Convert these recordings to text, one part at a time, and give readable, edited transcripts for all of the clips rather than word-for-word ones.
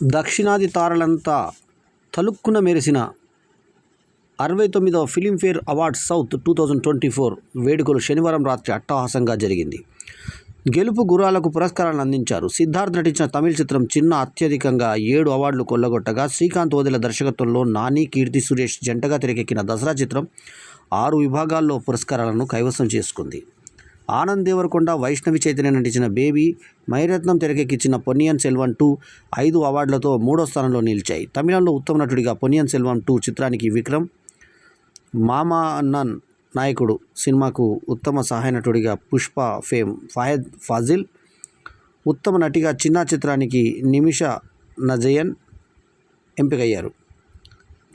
దక్షిణాది తారలంతా తలుక్కున మెరిసిన 69వ Filmfare awards south 2024 వేడుకలు శనివారం రాత్రి అట్టహాసంగా జరిగింది. గెలుపు గుర్రాలకు పురస్కారాలను అందించారు. సిద్ధార్థ్ నటించిన తమిళ చిత్రం చిన్న అత్యధికంగా 7 అవార్డులు కొల్లగొట్టగా, శ్రీకాంత్ ఓదెల దర్శకత్వంలో నాని, కీర్తి సురేష్ జంటగా తెరకెక్కిన దసరా చిత్రం 6 విభాగాల్లో పురస్కారాలను కైవసం చేసుకుంది. ఆనంద్ దేవరకొండ, వైష్ణవి చైతన్య నటించిన బేబీ, మణిరత్నం తెరకెక్కించిన పొన్నియిన్ సెల్వన్ 2 5 అవార్డులతో 3వ స్థానంలో నిలిచాయి. తమిళంలో ఉత్తమ నటుడిగా పొన్నియిన్ సెల్వన్ 2 చిత్రానికి విక్రమ్, మామా అన్నన్ నాయకుడు సినిమాకు ఉత్తమ సహాయ నటుడిగా పుష్ప ఫేమ్ ఫహద్ ఫాజిల్, ఉత్తమ నటిగా చిన్నా చిత్రానికి నిమిషా నజయన్ ఎంపికయ్యారు.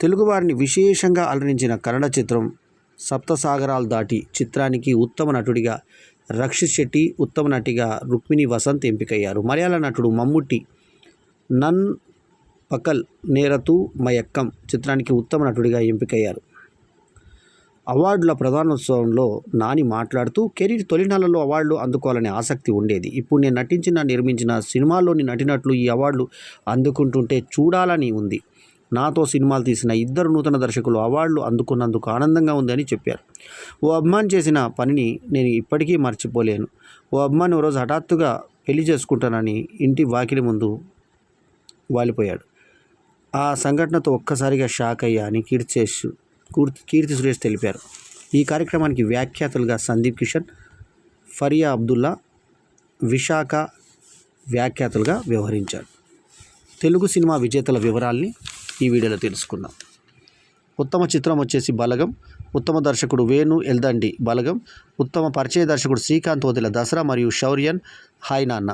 తెలుగువారిని విశేషంగా అలరించిన కన్నడ చిత్రం సప్తసాగరాలు దాటి చిత్రానికి ఉత్తమ నటుడిగా రక్షిత్ శెట్టి, ఉత్తమ నటిగా రుక్మిణి వసంత్ ఎంపికయ్యారు. మలయాళ నటుడు మమ్ముట్టి నన్ పకల్ నేరతు మయక్కం చిత్రానికి ఉత్తమ నటుడిగా ఎంపికయ్యారు. అవార్డుల ప్రధానోత్సవంలో నాని మాట్లాడుతూ, కెరీర్ తొలినాళ్లలో అవార్డులు అందుకోవాలనే ఆసక్తి ఉండేది. ఇప్పుడు నేను నటించిన, నిర్మించిన సినిమాల్లోని నటినట్లు ఈ అవార్డులు అందుకుంటుంటే చూడాలని ఉంది. నాతో సినిమాలు తీసిన 2 నూతన దర్శకులు అవార్డులు అందుకున్నందుకు ఆనందంగా ఉందని చెప్పారు. ఓ అభిమాని చేసిన పనిని నేను ఇప్పటికీ మర్చిపోలేను. ఓ అభిమాని ఓ రోజు హఠాత్తుగా పెళ్లి చేసుకుంటానని ఇంటి వాకిలి ముందు వాలిపోయాడు. ఆ సంఘటనతో ఒక్కసారిగా షాక్ అయ్యా అని కీర్తి సురేష్ తెలిపారు. ఈ కార్యక్రమానికి వ్యాఖ్యాతలుగా సందీప్ కిషన్, ఫరియా అబ్దుల్లా, విశాఖ వ్యాఖ్యాతలుగా వ్యవహరించారు. తెలుగు సినిమా విజేతల వివరాల్ని ఈ వీడియోలో తెలుసుకుందాం. ఉత్తమ చిత్రం వచ్చేసి బలగం, ఉత్తమ దర్శకుడు వేణు ఎల్దండి బలగం, ఉత్తమ పరిచయ దర్శకుడు శ్రీకాంత్ ఓదెల దసరా మరియు శౌర్యన్ హాయ్ నాన్న,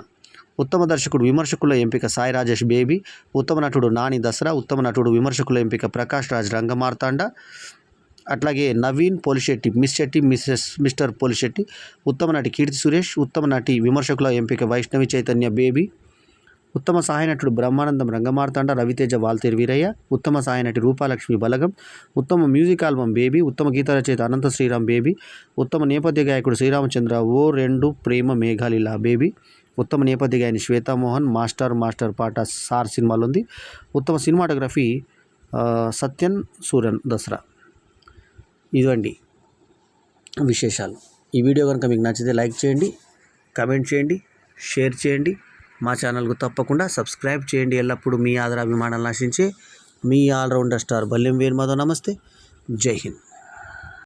ఉత్తమ దర్శకుడు విమర్శకుల ఎంపిక సాయి రాజేష్ బేబీ, ఉత్తమ నటుడు నాని దసరా, ఉత్తమ నటుడు విమర్శకుల ఎంపిక ప్రకాష్ రాజ్ రంగమార్తాండ, అట్లాగే నవీన్ పోలిశెట్టి మిస్ శెట్టి మిస్టర్ పోలిశెట్టి, ఉత్తమ నటి కీర్తి సురేష్, ఉత్తమ నటి విమర్శకుల ఎంపిక వైష్ణవి చైతన్య బేబీ, ఉత్తమ సహాయ నటుడు బ్రహ్మానందం రంగమార్తాండ, రవితేజ వాల్తేరు వీరయ్య, ఉత్తమ సహాయ నటి రూపాలక్ష్మి బలగం, ఉత్తమ మ్యూజిక్ ఆల్బమ్ బేబీ, ఉత్తమ గీత రచయిత అనంత శ్రీరామ్ బేబీ, ఉత్తమ నేపథ్య గాయకుడు శ్రీరామచంద్ర ఓ 2 ప్రేమ మేఘాలిలా బేబీ, ఉత్తమ నేపథ్య గాయని శ్వేతామోహన్ మాస్టర్ పాట సార్ సినిమాలో ఉంది, ఉత్తమ సినిమాటోగ్రఫీ సత్యన్ సూరన్ దసరా. ఇదండి విశేషాలు. ఈ వీడియో కనుక మీకు నచ్చితే లైక్ చేయండి, కమెంట్ చేయండి, షేర్ చేయండి. మా ఛానల్కు తప్పకుండా సబ్స్క్రైబ్ చేయండి. ఎల్లప్పుడూ మీ ఆదరాభిమానాలు ఆశించే మీ ఆల్రౌండర్ స్టార్ బల్లెం వేణు మాధవ్. నమస్తే, జై హింద్.